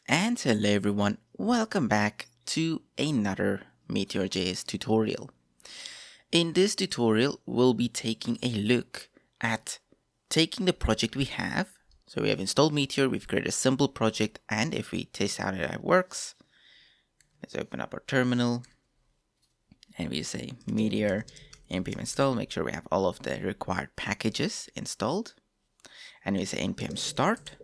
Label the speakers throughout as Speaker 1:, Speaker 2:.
Speaker 1: And hello everyone, welcome back to another Meteor.js tutorial. In this tutorial, we'll be taking a look at taking the project we have. So we have installed Meteor, we've created a simple project, and if we test out how it works, let's open up our terminal and we say Meteor npm install, make sure we have all of the required packages installed. And we say npm start.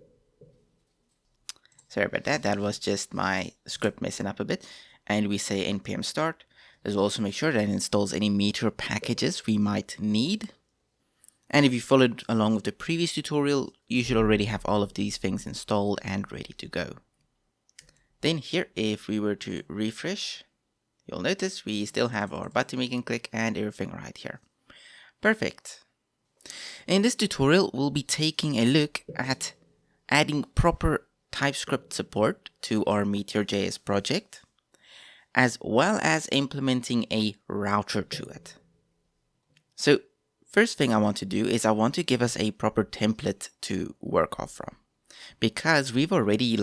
Speaker 1: Sorry about that, that was just my script messing up a bit. And we say npm start. This will also make sure that it installs any Meteor packages we might need. And if you followed along with the previous tutorial, you should already have all of these things installed and ready to go. Then here, if we were to refresh, you'll notice we still have our button we can click and everything right here. Perfect. In this tutorial, we'll be taking a look at adding proper TypeScript support to our Meteor.js project, as well as implementing a router to it. So first thing I want to do is I want to give us a proper template to work off from. Because we've already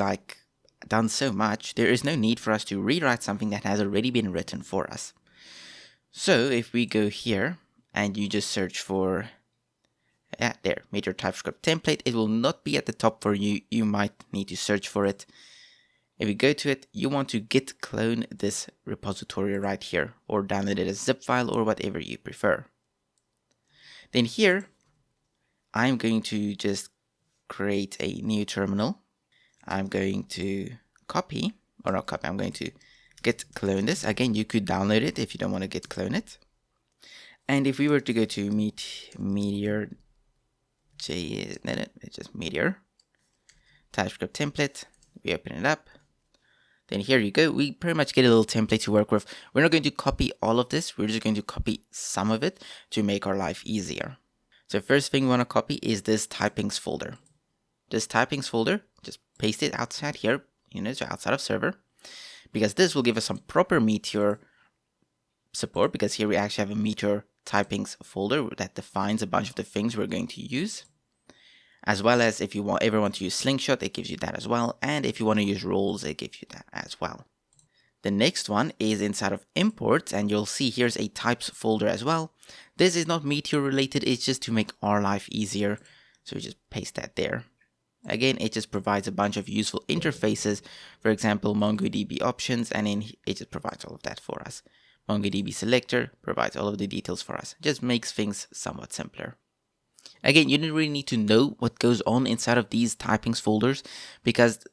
Speaker 1: done so much, there is no need for us to rewrite something that has already been written for us. So if we go here and you just search for there, Meteor TypeScript template, it will not be at the top for you. You might need to search for it. If you go to it, you want to git clone this repository right here, or download it as zip file or whatever you prefer. Then here, I'm going to just create a new terminal. I'm going to I'm going to git clone this. Again, you could download it if you don't want to git clone it. And if we were to go to Meteor.js, it's just Meteor TypeScript template, we open it up. Then here you go, we pretty much get a little template to work with. We're not going to copy all of this, we're just going to copy some of it to make our life easier. So first thing we want to copy is this typings folder. This typings folder, just paste it outside here, so outside of server, because this will give us some proper Meteor support, because here we actually have a Meteor typings folder that defines a bunch of the things we're going to use. As well as if you ever want to use Slingshot, it gives you that as well. And if you want to use roles, it gives you that as well. The next one is inside of imports, and you'll see here's a types folder as well. This is not Meteor related, it's just to make our life easier. So we just paste that there. Again, it just provides a bunch of useful interfaces. For example, MongoDB options, and then it just provides all of that for us. MongoDB selector provides all of the details for us. It just makes things somewhat simpler. Again, you don't really need to know what goes on inside of these typings folders, because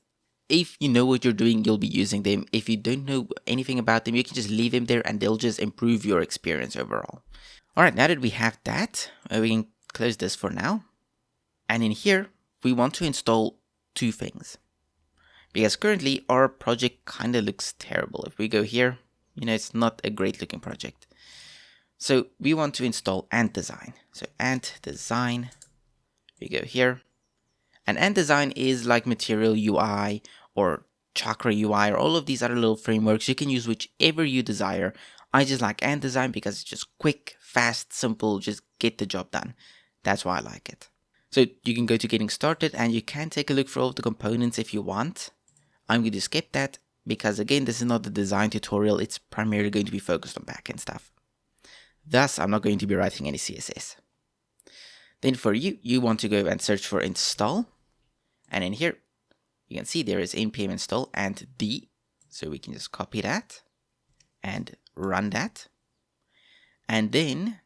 Speaker 1: if you know what you're doing, you'll be using them. If you don't know anything about them, you can just leave them there and they'll just improve your experience overall. Alright, now that we have that, we can close this for now. And in here, we want to install two things. Because currently our project kind of looks terrible. If we go here, it's not a great looking project. So we want to install ant-design. So ant-design, we go here. And ant-design is like Material UI or Chakra UI or all of these other little frameworks. You can use whichever you desire. I just like ant-design because it's just quick, fast, simple, just get the job done. That's why I like it. So you can go to getting started and you can take a look for all of the components if you want. I'm going to skip that because again, this is not the design tutorial. It's primarily going to be focused on backend stuff. Thus, I'm not going to be writing any CSS. Then for you, you want to go and search for install. And in here, you can see there is npm install and d. So we can just copy that and run that. And then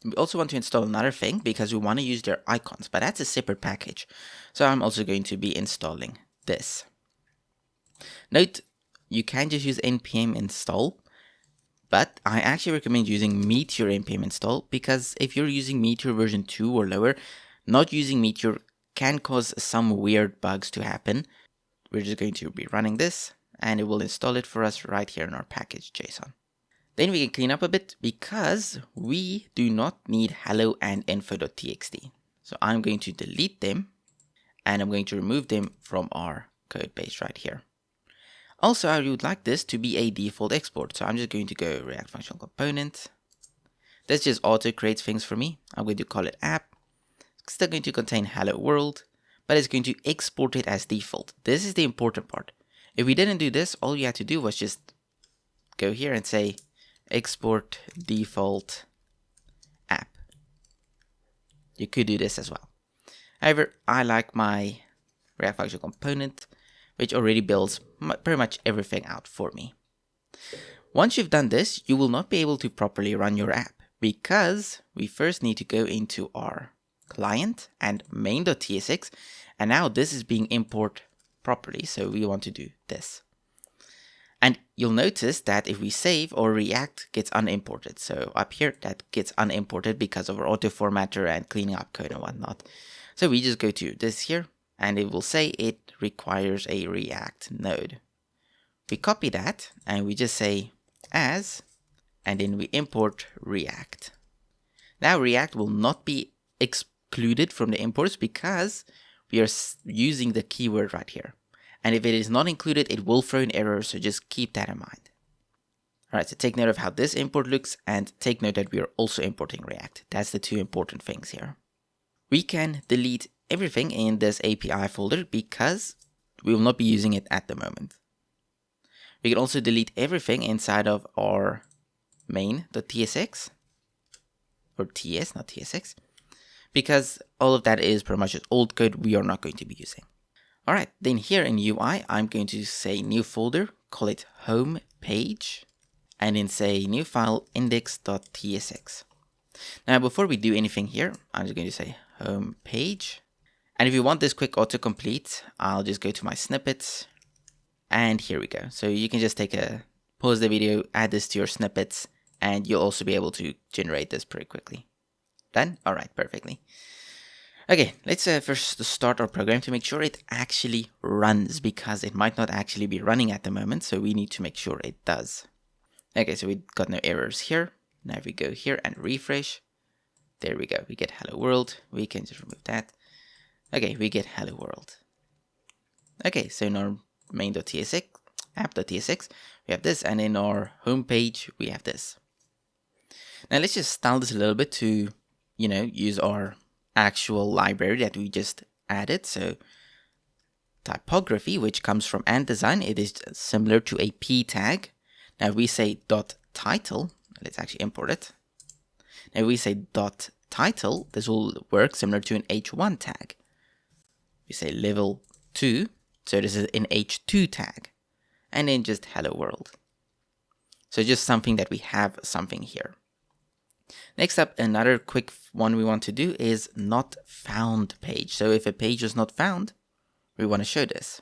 Speaker 1: we also want to install another thing because we want to use their icons, but that's a separate package. So I'm also going to be installing this. Note, you can just use npm install, but I actually recommend using Meteor npm install because if you're using Meteor version 2 or lower, not using Meteor can cause some weird bugs to happen. We're just going to be running this and it will install it for us right here in our package.json. Then we can clean up a bit because we do not need hello and info.txt. So I'm going to delete them and I'm going to remove them from our code base right here. Also, I would like this to be a default export. So I'm just going to go React functional component. This just auto creates things for me. I'm going to call it app. It's still going to contain hello world, but it's going to export it as default. This is the important part. If we didn't do this, all you had to do was just go here and say export default app. You could do this as well. However, I like my React function component, which already builds pretty much everything out for me. Once you've done this, you will not be able to properly run your app because we first need to go into our client and main.tsx, and now this is being imported properly, so we want to do this. And you'll notice that if we save, our React gets unimported. So up here, that gets unimported because of our auto formatter and cleaning up code and whatnot. So we just go to this here, and it will say it requires a React node. We copy that, and we just say as, and then we import React. Now React will not be excluded from the imports because we are using the keyword right here. And if it is not included, it will throw an error, so just keep that in mind. Alright, so take note of how this import looks, and take note that we are also importing React. That's the two important things here. We can delete everything in this API folder because we will not be using it at the moment. We can also delete everything inside of our main.tsx, or ts, not tsx, because all of that is pretty much just old code we are not going to be using. Alright, then here in UI, I'm going to say new folder, call it home page, and then say new file index.tsx. Now, before we do anything here, I'm just going to say home page. And if you want this quick autocomplete, I'll just go to my snippets, and here we go. So you can just pause the video, add this to your snippets, and you'll also be able to generate this pretty quickly. Done? Alright, perfectly. Okay, let's first start our program to make sure it actually runs, because it might not actually be running at the moment, so we need to make sure it does. Okay, so we got no errors here. Now if we go here and refresh, there we go, we get hello world. We can just remove that. Okay, we get hello world. Okay, so in our main.tsx, app.tsx, we have this, and in our home page, we have this. Now let's just style this a little bit to, use our actual library that we just added. So typography, which comes from &design, it is similar to a p tag. Now we say .title, let's actually import it. Now we say .title, this will work similar to an h1 tag. We say level 2, so this is an h2 tag, and then just hello world. So just something that we have something here. Next up, another quick one we want to do is not found page. So if a page is not found, we want to show this.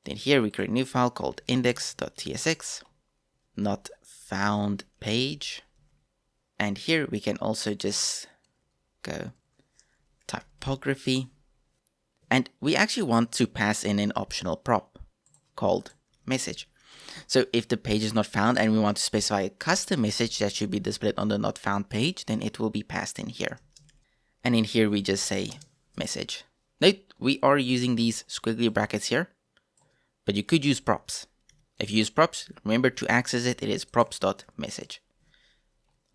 Speaker 1: Then here we create a new file called index.tsx, not found page. And here we can also just go typography. And we actually want to pass in an optional prop called message. So if the page is not found and we want to specify a custom message that should be displayed on the not found page, then it will be passed in here. And in here we just say message. Note, we are using these squiggly brackets here, but you could use props. If you use props, remember to access it, it is props.message.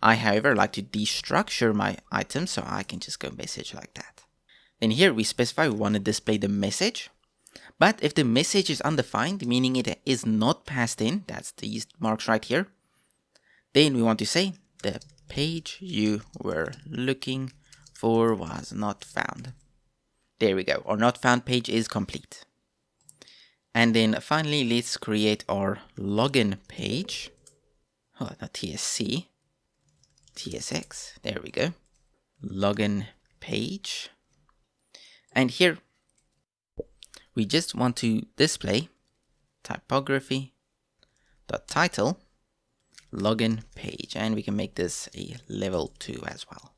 Speaker 1: I, however, like to destructure my items, so I can just go message like that. Then here we specify we want to display the message. But if the message is undefined, meaning it is not passed in, that's these marks right here, then we want to say the page you were looking for was not found. There we go. Our not found page is complete. And then finally, let's create our login page. Oh, not TSC, TSX. There we go. Login page. And here, we just want to display typography.title login page, and we can make this a level 2 as well.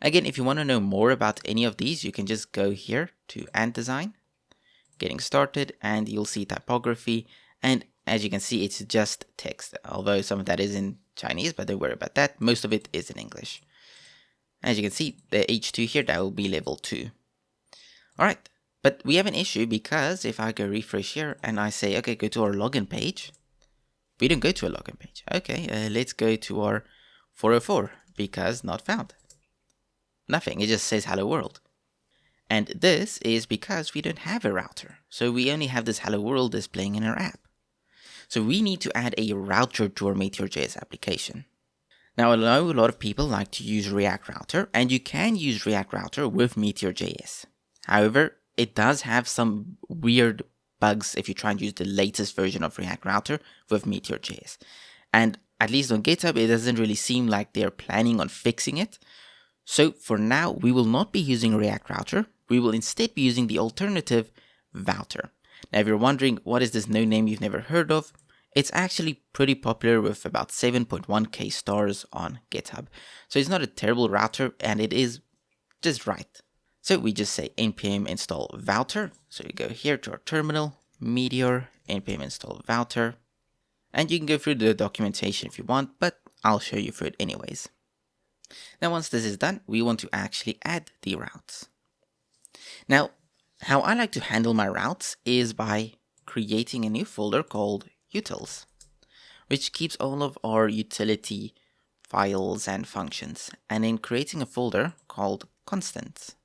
Speaker 1: Again, if you want to know more about any of these, you can just go here to &design, getting started, and you'll see typography. And as you can see, it's just text, although some of that is in Chinese, but don't worry about that. Most of it is in English. As you can see, the H2 here, that will be level 2. All right. But we have an issue because if I go refresh here and I say, okay, go to our login page, we don't go to a login page. Okay, let's go to our 404 because not found. Nothing, it just says hello world. And this is because we don't have a router. So we only have this hello world displaying in our app. So we need to add a router to our Meteor.js application. Now I know a lot of people like to use React Router, and you can use React Router with Meteor.js. However, it does have some weird bugs if you try and use the latest version of React Router with Meteor.js. And at least on GitHub, it doesn't really seem like they're planning on fixing it. So for now, we will not be using React Router. We will instead be using the alternative Router. Now, if you're wondering, what is this no name you've never heard of? It's actually pretty popular with about 7.1k stars on GitHub. So it's not a terrible router, and it is just right. So we just say npm install router. So you go here to our terminal, meteor, npm install router. And you can go through the documentation if you want, but I'll show you through it anyways. Now once this is done, we want to actually add the routes. Now, how I like to handle my routes is by creating a new folder called utils, which keeps all of our utility files and functions, and then creating a folder called constants.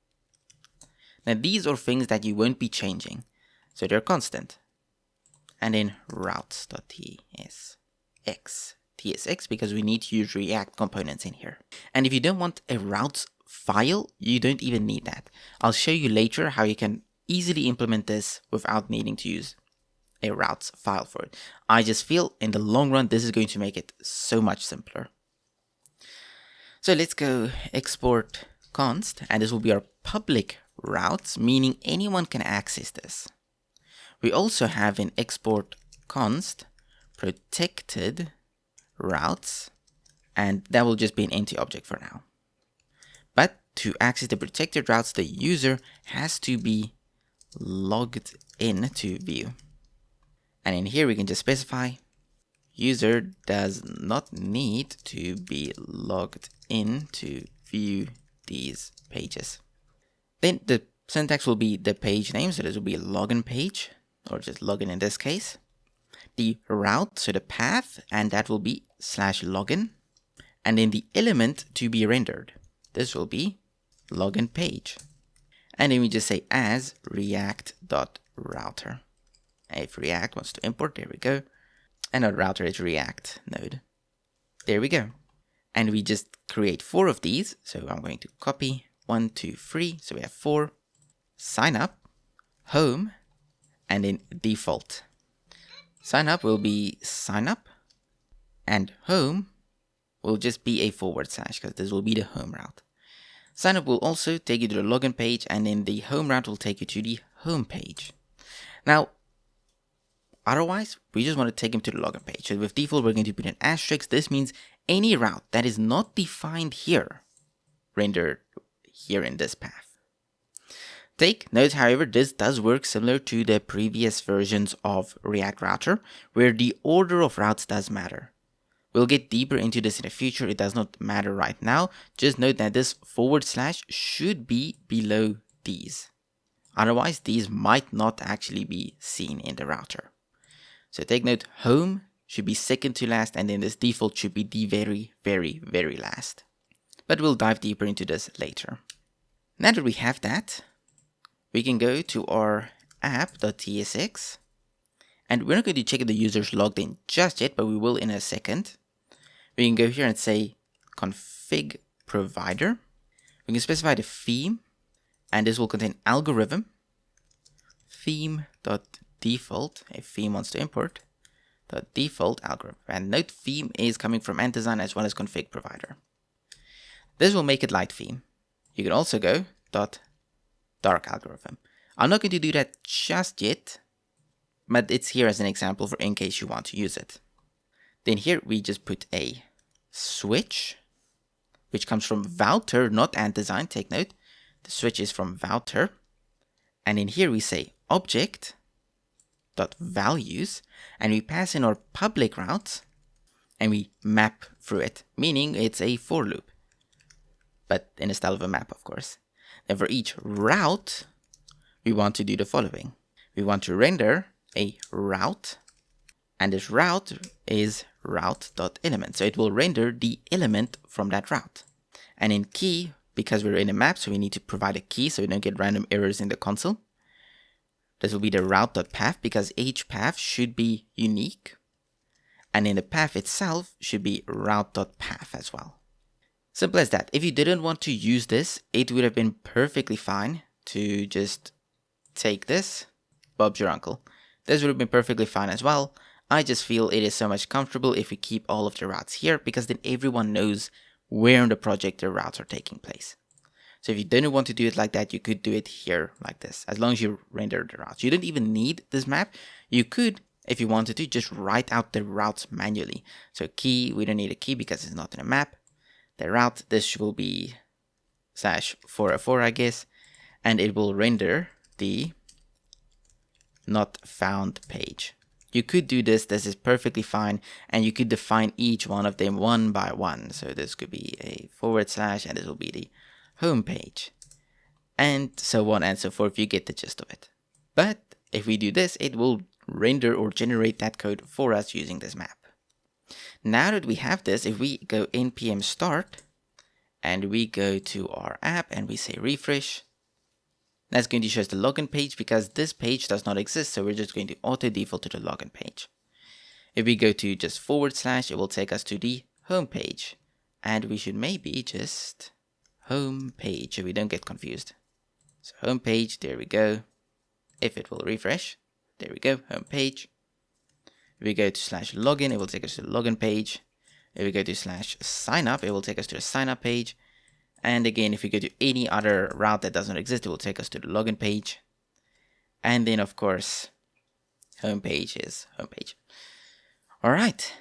Speaker 1: Now these are things that you won't be changing, so they're constant. And then routes.tsx because we need to use React components in here. And if you don't want a routes file, you don't even need that. I'll show you later how you can easily implement this without needing to use a routes file for it. I just feel in the long run, this is going to make it so much simpler. So let's go export const, and this will be our public routes, meaning anyone can access this. We also have in export const protected routes, and that will just be an empty object for now. But to access the protected routes, the user has to be logged in to view. And in here we can just specify user does not need to be logged in to view these pages. Then the syntax will be the page name, so this will be a login page, or just login in this case. The route, so the path, and that will be /login. And then the element to be rendered. This will be login page. And then we just say as react.router. If React wants to import, there we go. And our router is React node. There we go. And we just create 4 of these. So I'm going to copy 1, 2, 3. So we have 4. Sign up, home, and then default. Sign up will be sign up, and home will just be a / because this will be the home route. Sign up will also take you to the login page, and then the home route will take you to the home page. Now, otherwise, we just want to take them to the login page. So with default, we're going to put an asterisk. This means any route that is not defined here, rendered here in this path. Take note, however, this does work similar to the previous versions of React Router, where the order of routes does matter. We'll get deeper into this in the future. It does not matter right now. Just note that this / should be below these. Otherwise, these might not actually be seen in the router. So take note, home should be second to last, and then this default should be the very, very, very last. But we'll dive deeper into this later. Now that we have that, we can go to our app.tsx, and we're not going to check if the user's logged in just yet, but we will in a second. We can go here and say config provider. We can specify the theme, and this will contain algorithm, theme.default, if theme wants to import, .default algorithm. And note theme is coming from Design as well as config provider. This will make it light theme. You can also go .dark algorithm. I'm not going to do that just yet, but it's here as an example for in case you want to use it. Then here we just put a switch, which comes from Wouter, not Design. Take note, the switch is from Wouter. And in here we say object.values, and we pass in our public routes, and we map through it, meaning it's a for loop, but in the style of a map, of course. And for each route, we want to do the following. We want to render a route, and this route is route.element. So it will render the element from that route. And in key, because we're in a map, so we need to provide a key so we don't get random errors in the console. This will be the route.path because each path should be unique. And in the path itself should be route.path as well. Simple as that. If you didn't want to use this, it would have been perfectly fine to just take this, Bob's your uncle. This would have been perfectly fine as well. I just feel it is so much comfortable if we keep all of the routes here, because then everyone knows where in the project the routes are taking place. So if you didn't want to do it like that, you could do it here like this, as long as you render the routes. You don't even need this map. You could, if you wanted to, just write out the routes manually. So key, we don't need a key because it's not in a map. The route, this will be /404, I guess, and it will render the not found page. You could do this is perfectly fine, and you could define each one of them one by one. So this could be a / and this will be the home page, and so on and so forth. You get the gist of it. But if we do this, it will render or generate that code for us using this map. Now that we have this, if we go npm start and we go to our app and we say refresh, that's going to show us the login page because this page does not exist, so we're just going to auto default to the login page. If we go to just /, it will take us to the home page, and we should maybe just home page so we don't get confused. So home page, there we go. If it will refresh, there we go, home page. If we go to /login, it will take us to the login page. If we go to /signup, it will take us to the signup page. And again, if we go to any other route that does not exist, it will take us to the login page. And then, of course, home page is home page. All right.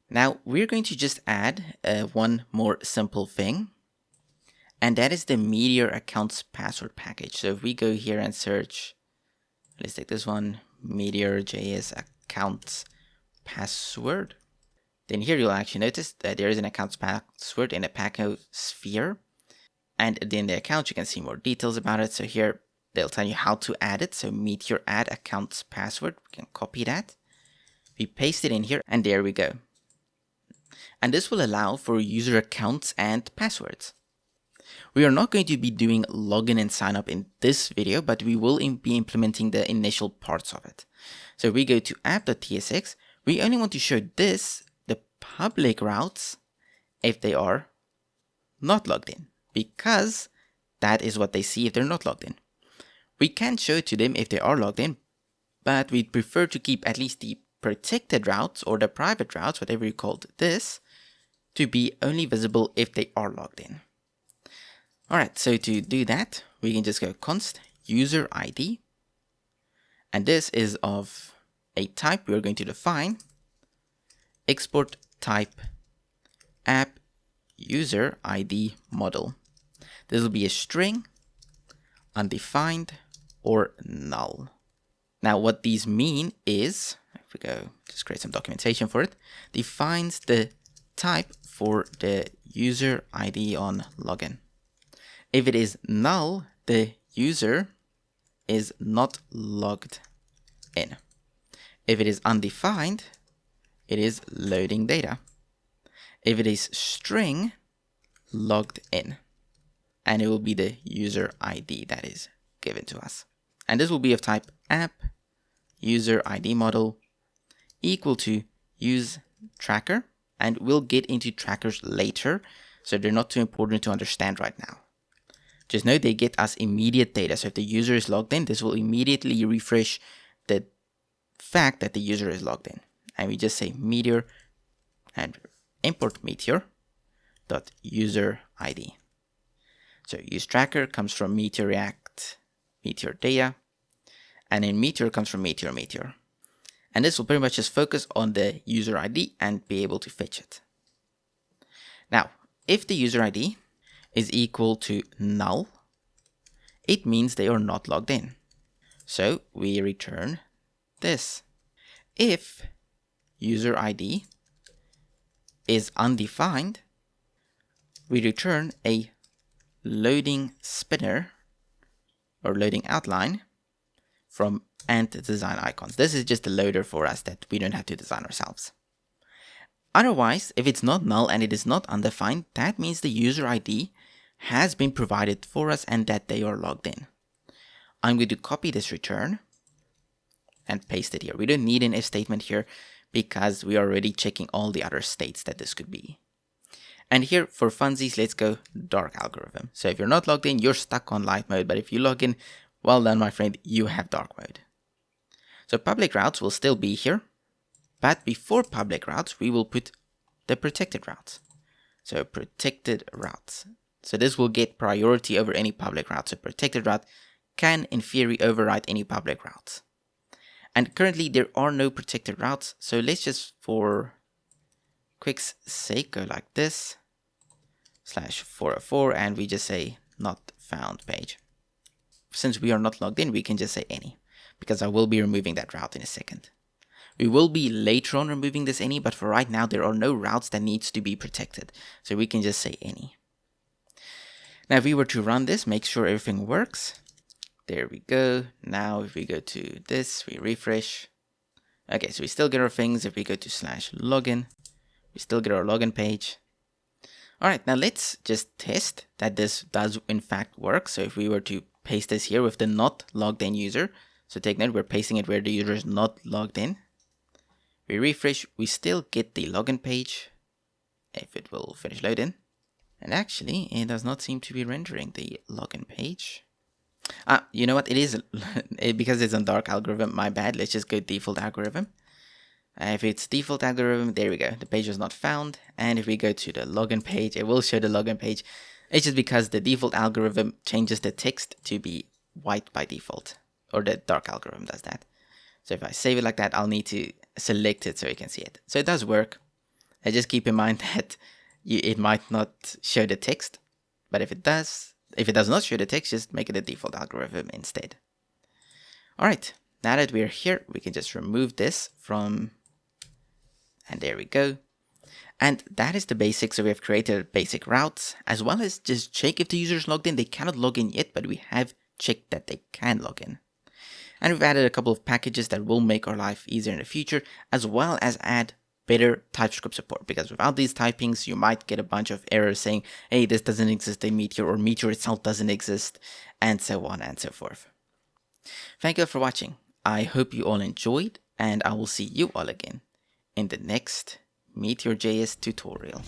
Speaker 1: Now, we're going to just add one more simple thing, and that is the Meteor accounts password package. So if we go here and search, let's take this one, Meteor.js accounts password. Then here you'll actually notice that there is an accounts password in a Paco sphere. And in the account, you can see more details about it. So here they'll tell you how to add it. So Meteor add accounts password. We can copy that. We paste it in here, and there we go. And this will allow for user accounts and passwords. We are not going to be doing login and sign up in this video, but we will be implementing the initial parts of it. So we go to app.tsx. We only want to show this, the public routes, if they are not logged in, because that is what they see if they're not logged in. We can show it to them if they are logged in, but we'd prefer to keep at least the protected routes or the private routes, whatever you called this, to be only visible if they are logged in. Alright, so to do that, we can just go const user ID, and this is of a type we're going to define, export type app user ID model. This will be a string, undefined, or null. Now what these mean is, if we go just create some documentation for it, defines the type for the user ID on login. If it is null, the user is not logged in. If it is undefined, it is loading data. If it is string, logged in. And it will be the user ID that is given to us. And this will be of type app user ID model equal to use tracker. And we'll get into trackers later, so they're not too important to understand right now. Just know they get us immediate data. So if the user is logged in, this will immediately refresh the fact that the user is logged in. And we just say Meteor and import Meteor.user ID. So use tracker comes from Meteor React Meteor data, and then Meteor comes from Meteor. And this will pretty much just focus on the user ID and be able to fetch it. Now, if the user ID is equal to null, it means they are not logged in. So we return this. If user ID is undefined, we return a loading spinner or loading outline from and design icons. This is just a loader for us that we don't have to design ourselves. Otherwise, if it's not null and it is not undefined, that means the user ID has been provided for us and that they are logged in. I'm going to copy this return and paste it here. We don't need an if statement here because we are already checking all the other states that this could be. And here for funsies, let's go dark algorithm. So if you're not logged in, you're stuck on light mode. But if you log in, well done, my friend, you have dark mode. So public routes will still be here. But before public routes, we will put the protected routes. So protected routes. So this will get priority over any public route. So protected route can, in theory, override any public routes. And currently there are no protected routes. So let's just, for quick's sake, go like this, /404, and we just say not found page. Since we are not logged in, we can just say any, because I will be removing that route in a second. We will be later on removing this any, but for right now, there are no routes that needs to be protected. So we can just say any. Now, if we were to run this, make sure everything works. There we go. Now, if we go to this, we refresh. Okay, so we still get our things. If we go to /login, we still get our login page. All right, now let's just test that this does in fact work. So if we were to paste this here with the not logged in user, so take note, we're pasting it where the user is not logged in. We refresh, we still get the login page, if it will finish loading. And actually, it does not seem to be rendering the login page. You know what? It is because it's on dark algorithm. My bad. Let's just go default algorithm. If it's default algorithm, there we go. The page was not found. And if we go to the login page, it will show the login page. It's just because the default algorithm changes the text to be white by default, or the dark algorithm does that. So if I save it like that, I'll need to select it so you can see it. So it does work. Just keep in mind that it might not show the text, but if it does not show the text, just make it a default algorithm instead. All right, now that we're here, we can just remove this from, and there we go. And that is the basics. So we have created basic routes, as well as just check if the user is logged in. They cannot log in yet, but we have checked that they can log in. And we've added a couple of packages that will make our life easier in the future, as well as add better TypeScript support, because without these typings, you might get a bunch of errors saying, hey, this doesn't exist in Meteor, or Meteor itself doesn't exist, and so on and so forth. Thank you for watching. I hope you all enjoyed, and I will see you all again in the next Meteor.js tutorial.